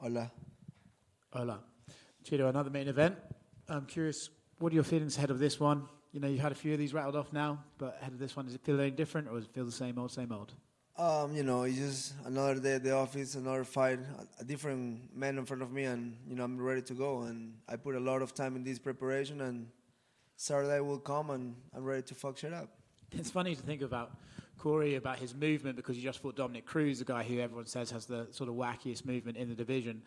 Hola. Hola. Chito, another main event. I'm curious, what are your feelings ahead of this one? You know, you've had a few of these rattled off now, but ahead of this one, does it feel any different or does it feel the same old, same old? It's just another day at the office, another fight, a different man in front of me, and I'm ready to go. And I put a lot of time in this preparation, and Saturday will come, and I'm ready to fuck shit up. It's funny to think about Cory, about his movement, because you just fought Dominic Cruz, a guy who everyone says has the sort of wackiest movement in the division.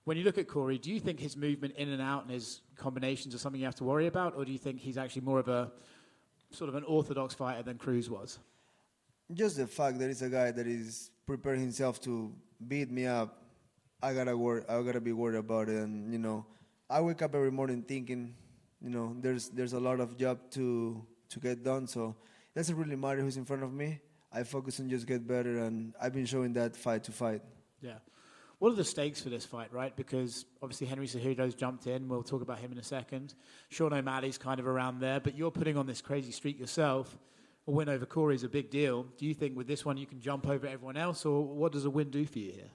When you look at Cory, do you think his movement in and out and his combinations are something you have to worry about, or do you think he's actually more of a sort of an orthodox fighter than Cruz was? Just the fact that he's a guy that is preparing himself to beat me up, I gotta be worried about it. And I wake up every morning thinking, there's a lot of job to get done. So it doesn't really matter who's in front of me. I focus on just get better, and I've been showing that fight to fight. Yeah. What are the stakes for this fight, right? Because obviously Henry Cejudo's jumped in. We'll talk about him in a second. Sean O'Malley's kind of around there, but you're putting on this crazy streak yourself. A win over Cory is a big deal. Do you think with this one you can jump over everyone else, or what does a win do for you here?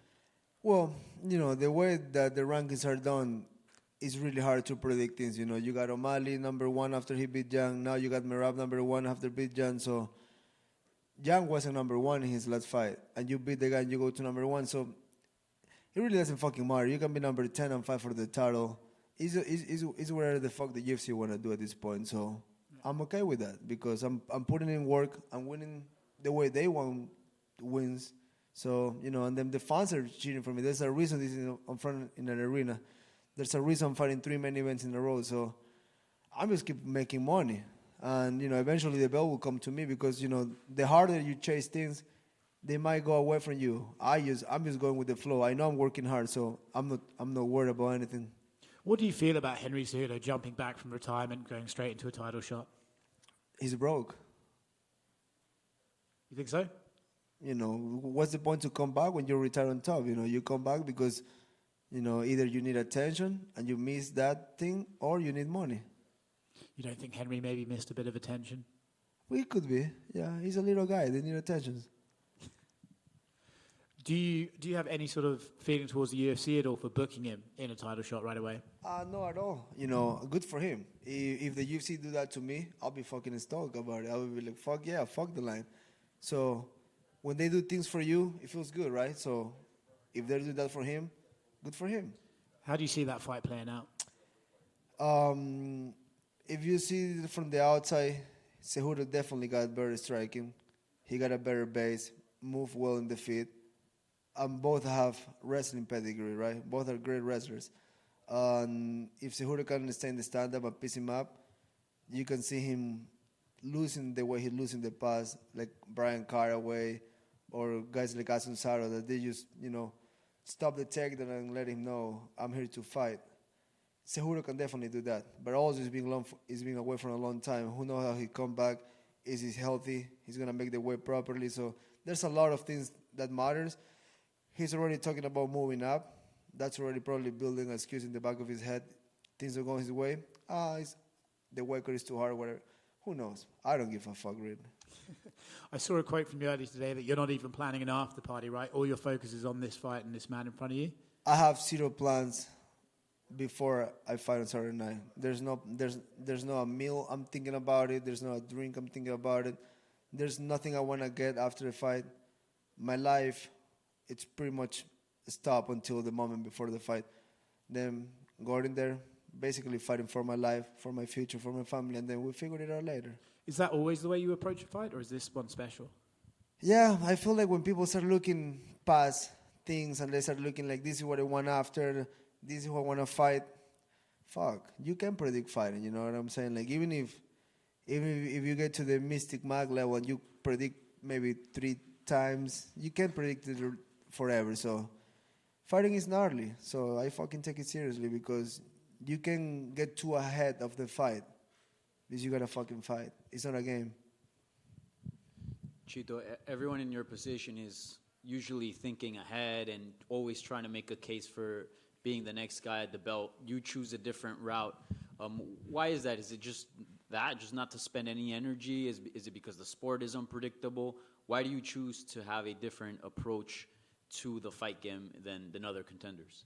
Well, the way that the rankings are done, it's really hard to predict things. You got O'Malley number one after he beat Young. Now you got Merab number one after beat Young. So Young wasn't number one in his last fight, and you beat the guy and you go to number one. So it really doesn't fucking matter. You can be number 10 and fight for the title. It's whatever the fuck the UFC want to do at this point. So I'm okay with that because I'm putting in work. I'm winning the way they want wins. So, and then the fans are cheering for me. There's a reason this is in front in an arena. There's a reason I'm fighting 3 main events in a row. So I'm just keep making money. And, eventually the bell will come to me because, the harder you chase things, they might go away from you. I'm just going with the flow. I know I'm working hard, so I'm not worried about anything. What do you feel about Henry Cejudo jumping back from retirement, going straight into a title shot? He's broke. You think so? What's the point to come back when you're retired on top? You come back because, either you need attention and you miss that thing, or you need money. You don't think Henry maybe missed a bit of attention? Well, it could be. Yeah, he's a little guy. They need attention. Do you have any sort of feeling towards the UFC at all for booking him in a title shot right away? No, at all. Good for him. If the UFC do that to me, I'll be fucking stoked about it. I will be like, fuck yeah, fuck the line. So when they do things for you, it feels good, right? So if they do that for him, good for him. How do you see that fight playing out? If you see it from the outside, Cejudo definitely got better striking. He got a better base, move well in the feet. Both have wrestling pedigree, right? Both are great wrestlers. If Cejudo can stay in the stand-up and piece him up, you can see him losing the way he lost in the past, like Brian Caraway or guys like Asunsaro, that they just, stop the takedown and let him know, I'm here to fight. Cejudo can definitely do that. But also he's been away for a long time. Who knows how he come back? Is he healthy? He's going to make the weight properly. So there's a lot of things that matters. He's already talking about moving up. That's already probably building an excuse in the back of his head. Things are going his way. The weight cut is too hard, whatever. Who knows? I don't give a fuck, really. I saw a quote from you earlier today that you're not even planning an after party, right? All your focus is on this fight and this man in front of you. I have zero plans before I fight on Saturday night. There's no a meal I'm thinking about it. There's no a drink I'm thinking about it. There's nothing I want to get after the fight. My life, it's pretty much stop until the moment before the fight. Then going there, basically fighting for my life, for my future, for my family, and then we'll figure it out later. Is that always the way you approach a fight, or is this one special? Yeah, I feel like when people start looking past things and they start looking like, this is what I want after, this is who I want to fight, fuck, you can predict fighting, you know what I'm saying? Like, even if you get to the Mystic Mag level and you predict maybe 3 times, you can't predict it forever. So fighting is gnarly. So I fucking take it seriously because you can get too ahead of the fight because you gotta fucking fight. It's not a game. Chito, everyone in your position is usually thinking ahead and always trying to make a case for being the next guy at the belt. You choose a different route. Why is that? Is it just that, just not to spend any energy? Is it because the sport is unpredictable? Why do you choose to have a different approach to the fight game than other contenders?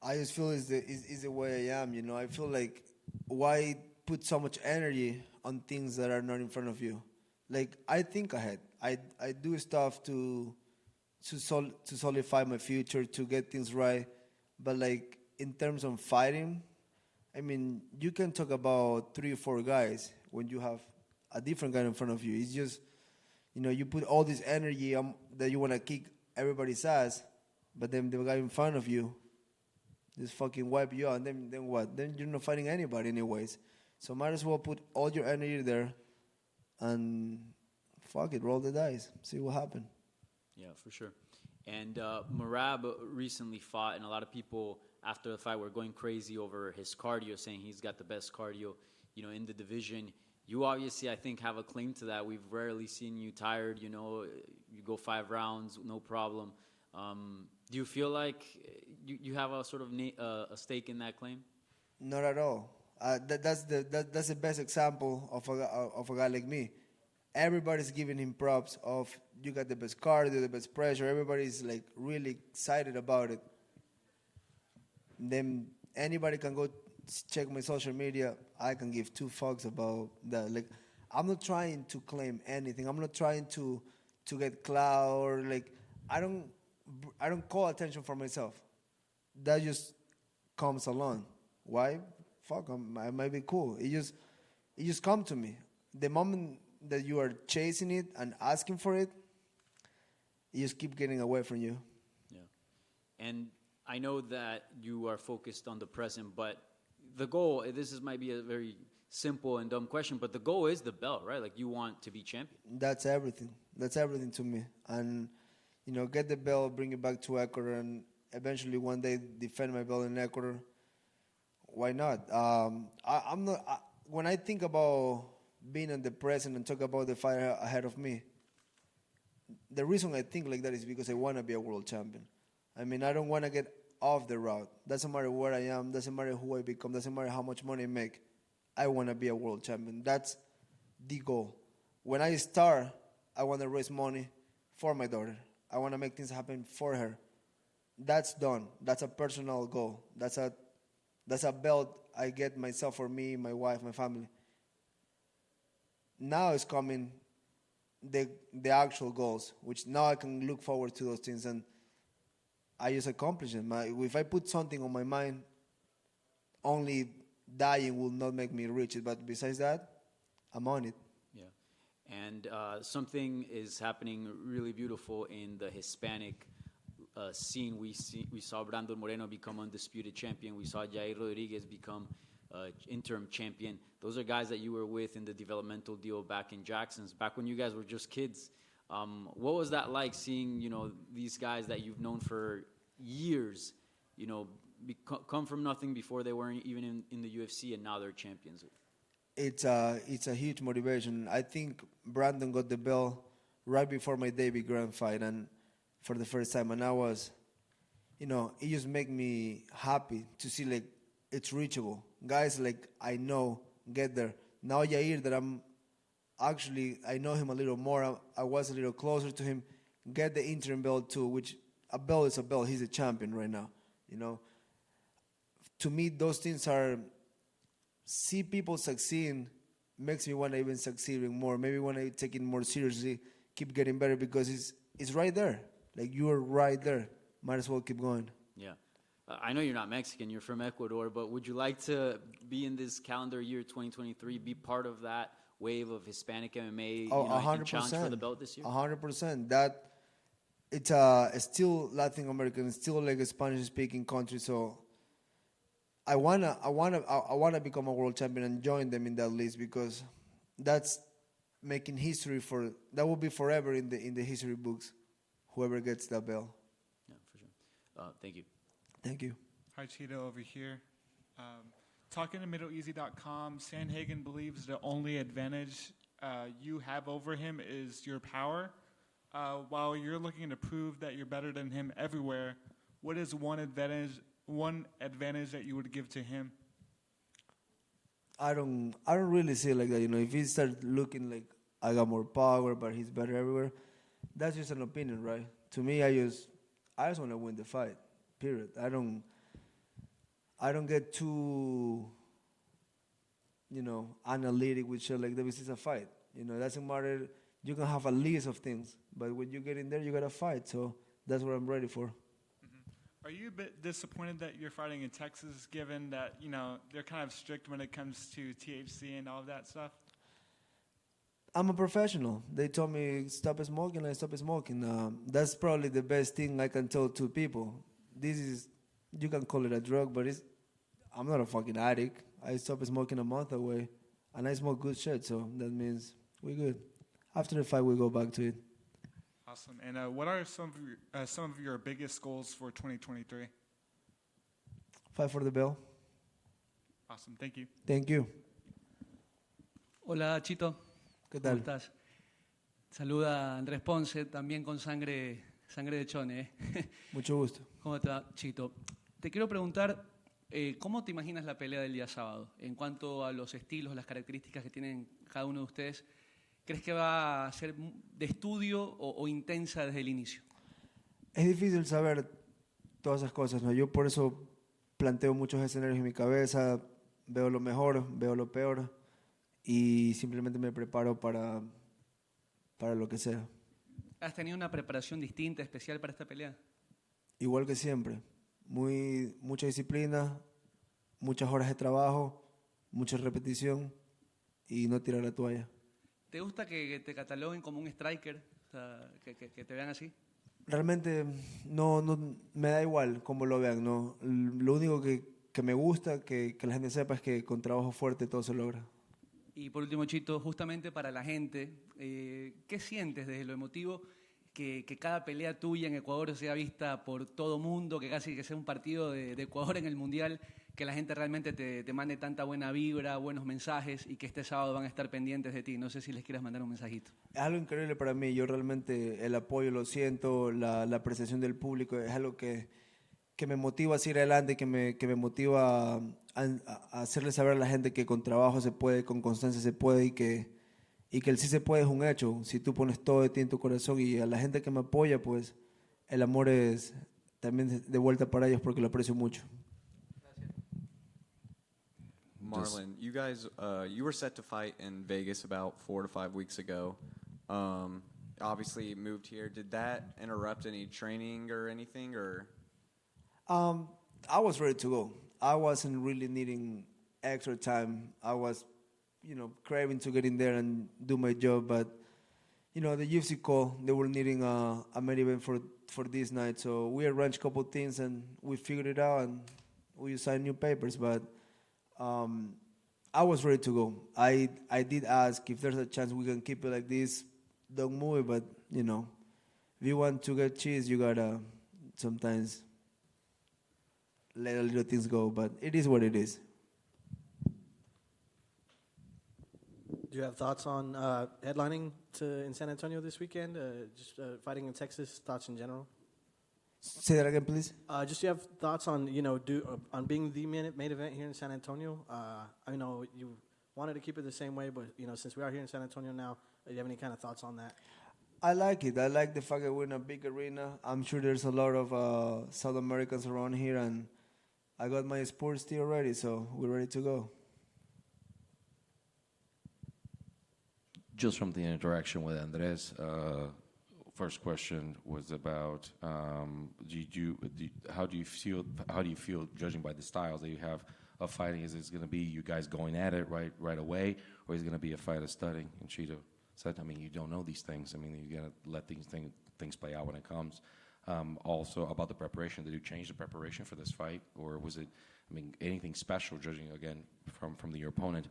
I just feel is the way I am. You know, I feel like why put so much energy on things that are not in front of you? Like I think ahead. I do stuff to solidify my future, to get things right. But like in terms of fighting, I mean, you can talk about 3 or 4 guys when you have a different guy in front of you. It's just, you know, you put all this energy that you want to kick everybody's ass, but then the guy in front of you just fucking wipe you out. And then what? Then you're not fighting anybody anyways. So might as well put all your energy there and fuck it, roll the dice, see what happens. Yeah, for sure. And Merab recently fought, and a lot of people after the fight were going crazy over his cardio, saying he's got the best cardio, you know, in the division. You obviously, I think, have a claim to that. We've rarely seen you tired. You know, you go 5 rounds, no problem. Do you feel like you have a sort of a stake in that claim? Not at all. That's the best example of a guy like me. Everybody's giving him props of you got the best cardio, the best pressure. Everybody's like really excited about it. Then anybody can go check my social media. I can give 2 fucks about that. Like I'm not trying to claim anything. I'm not trying to get clout or like I don't call attention for myself. That just comes along. Why? Fuck, I might be cool. It just come to me. The moment that you are chasing it and asking for it, it just keep getting away from you. Yeah. And I know that you are focused on the present, but the goal, might be a very simple and dumb question, but the goal is the belt, right? Like you want to be champion. That's everything. That's everything to me. And, you know, get the belt, bring it back to Ecuador, and eventually one day defend my belt in Ecuador. Why not? I'm not. When I think about being in the present and talk about the fight ahead of me, the reason I think like that is because I want to be a world champion. I mean, I don't want to get off the route. Doesn't matter where I am. Doesn't matter who I become. Doesn't matter how much money I make. I want to be a world champion. That's the goal. When I start, I want to raise money for my daughter. I want to make things happen for her. That's done. That's a personal goal. That's a belt I get myself for me, my wife, my family. Now is coming the actual goals, which now I can look forward to those things and I just accomplish them. If I put something on my mind, only dying will not make me reach it. But besides that, I'm on it. Yeah. And something is happening really beautiful in the Hispanic scene. We saw Brandon Moreno become undisputed champion. We saw Jair Rodriguez become interim champion. Those are guys that you were with in the developmental deal back in Jackson's, back when you guys were just kids. What was that like, seeing, you know, these guys that you've known for years, you know, come from nothing before they weren't even in the UFC, and now they're champions? It's a huge motivation. I think Brandon got the belt right before my David Grant fight, and for the first time, and I was, you know, it just made me happy to see like it's reachable. Guys like I know get there. Now Jair, that I know him a little more. I was a little closer to him. Get the interim belt too, which a belt is a belt. He's a champion right now. You know, to me, those things are, see people succeeding makes me want to even succeed even more. Maybe when I take it more seriously, keep getting better because it's right there. Like you are right there. Might as well keep going. Yeah. I know you're not Mexican, you're from Ecuador, but would you like to be in this calendar year 2023, be part of that wave of Hispanic MMA, 100%. challenge for the belt this year? 100%. That it's still Latin American, it's still like a Spanish-speaking country, so I wanna become a world champion and join them in that list because that's making history that will be forever in the history books. Whoever gets that belt. Yeah, for sure. Thank you. Thank you. Hi, Chito over here. Talking to MiddleEasy.com, Sandhagen believes the only advantage you have over him is your power. While you're looking to prove that you're better than him everywhere, what is one advantage that you would give to him? I don't really see it like that. You know, if he starts looking like I got more power, but he's better everywhere, that's just an opinion, right? To me, I just want to win the fight. Period. I don't get too, analytic with shit like that because it's a fight. It doesn't matter. You can have a list of things, but when you get in there, you got to fight. So that's what I'm ready for. Are you a bit disappointed that you're fighting in Texas, given that, they're kind of strict when it comes to THC and all of that stuff? I'm a professional. They told me stop smoking, I stop smoking. That's probably the best thing I can tell to people. You can call it a drug, but I'm not a fucking addict. I stopped smoking a month away, and I smoke good shit, so that means we're good. After the fight, we go back to it. Awesome. And what are some of your biggest goals for 2023? Fight for the belt. Awesome. Thank you. Thank you. Hola, Chito. ¿Qué tal? ¿Cómo estás? Saluda a Andrés Ponce, también con sangre de chone. Mucho gusto. ¿Cómo te va, Chito? Te quiero preguntar, ¿cómo te imaginas la pelea del día sábado? En cuanto a los estilos, las características que tienen cada uno de ustedes, ¿crees que va a ser de estudio o intensa desde el inicio? Es difícil saber todas esas cosas, ¿no? Yo por eso planteo muchos escenarios en mi cabeza, veo lo mejor, veo lo peor y simplemente me preparo para lo que sea. ¿Has tenido una preparación distinta, especial para esta pelea? Igual que siempre, mucha disciplina, muchas horas de trabajo, mucha repetición y no tirar la toalla. ¿Te gusta que te cataloguen como un striker? O sea, que te vean así. Realmente no me da igual cómo lo vean, ¿no? Lo único que me gusta, que la gente sepa, es que con trabajo fuerte todo se logra. Y por último, Chito, justamente para la gente, ¿qué sientes desde lo emotivo que cada pelea tuya en Ecuador sea vista por todo mundo, que casi que sea un partido de Ecuador en el Mundial, que la gente realmente te mande tanta buena vibra, buenos mensajes y que este sábado van a estar pendientes de ti? No sé si les quieras mandar un mensajito. Es algo increíble para mí. Yo realmente el apoyo lo siento, la apreciación del público es algo que me motiva a seguir adelante, que me motiva a hacerle saber a la gente que con trabajo se puede, con constancia se puede y que el sí se puede es un hecho. Si tú pones todo de ti en tu corazón y a la gente que me apoya, pues el amor es también de vuelta para ellos porque lo aprecio mucho. Marlon, you guys, you were set to fight in Vegas about 4 to 5 weeks ago. Obviously, you moved here. Did that interrupt any training or anything, or? I was ready to go. I wasn't really needing extra time. I was, craving to get in there and do my job. But, the UFC call, they were needing a main event for this night. So we arranged a couple of things and we figured it out and we signed new papers. But I was ready to go. I did ask if there's a chance we can keep it like this, don't move it. But, if you want to get cheese, you got to sometimes let a little things go, but it is what it is. Do you have thoughts on headlining in San Antonio this weekend? Just fighting in Texas, thoughts in general? Say that again, please. Just do you have thoughts on on being the main event here in San Antonio? I know you wanted to keep it the same way, but since we are here in San Antonio now, do you have any kind of thoughts on that? I like it. I like the fact that we're in a big arena. I'm sure there's a lot of South Americans around here, and I got my sports team ready, so we're ready to go. Just from the interaction with Andres, first question was about how do you feel judging by the styles that you have of fighting? Is it going to be you guys going at it right away, or is it going to be a fight of studying? And Chito said, you don't know these things. You got to let these things play out when it comes. Also about the preparation, did you change the preparation for this fight, or was it, anything special, judging again from your opponent?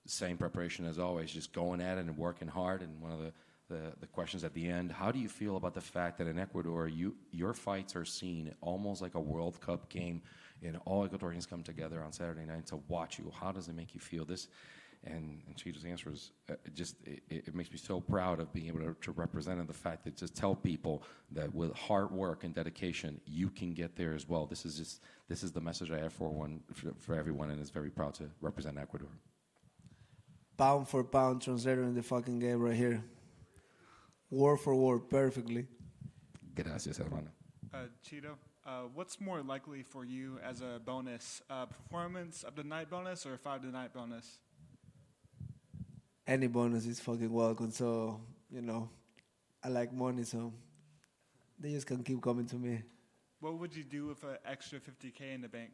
Same preparation as always, just going at it and working hard. And one of the questions at the end, how do you feel about the fact that in Ecuador, your fights are seen almost like a World Cup game, and all Ecuadorians come together on Saturday night to watch you? How does it make you feel? This, and Chito's answer is it makes me so proud of being able to represent the fact that just tell people that with hard work and dedication, you can get there as well. This is the message I have for everyone, and is very proud to represent Ecuador. Pound for pound translator in the fucking game right here. Word for word, perfectly. Gracias, hermano. Chito, What's more likely for you as a bonus, performance of the night bonus or fight of the night bonus? Any bonus is fucking welcome. So, you know, I like money, so they just can keep coming to me. What would you do with an extra $50K in the bank?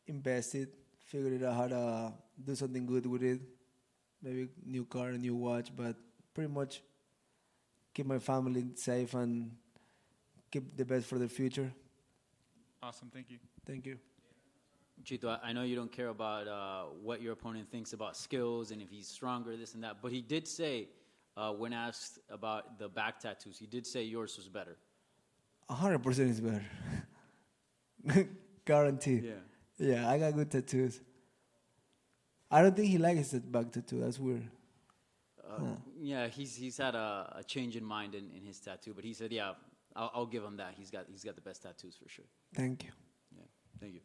Invest it, figure it out how to do something good with it. Maybe new car, a new watch, but pretty much keep my family safe and keep the best for the future. Awesome, thank you. Thank you. Chito, I know you don't care about what your opponent thinks about skills and if he's stronger, this and that, but he did say, when asked about the back tattoos, he did say yours was better. 100% is better. Guaranteed. Yeah. Yeah, I got good tattoos. I don't think he likes his back tattoo. That's weird. Yeah, he's had a change in mind in his tattoo, but he said, yeah, I'll give him that. He's got the best tattoos for sure. Thank you. Yeah, thank you.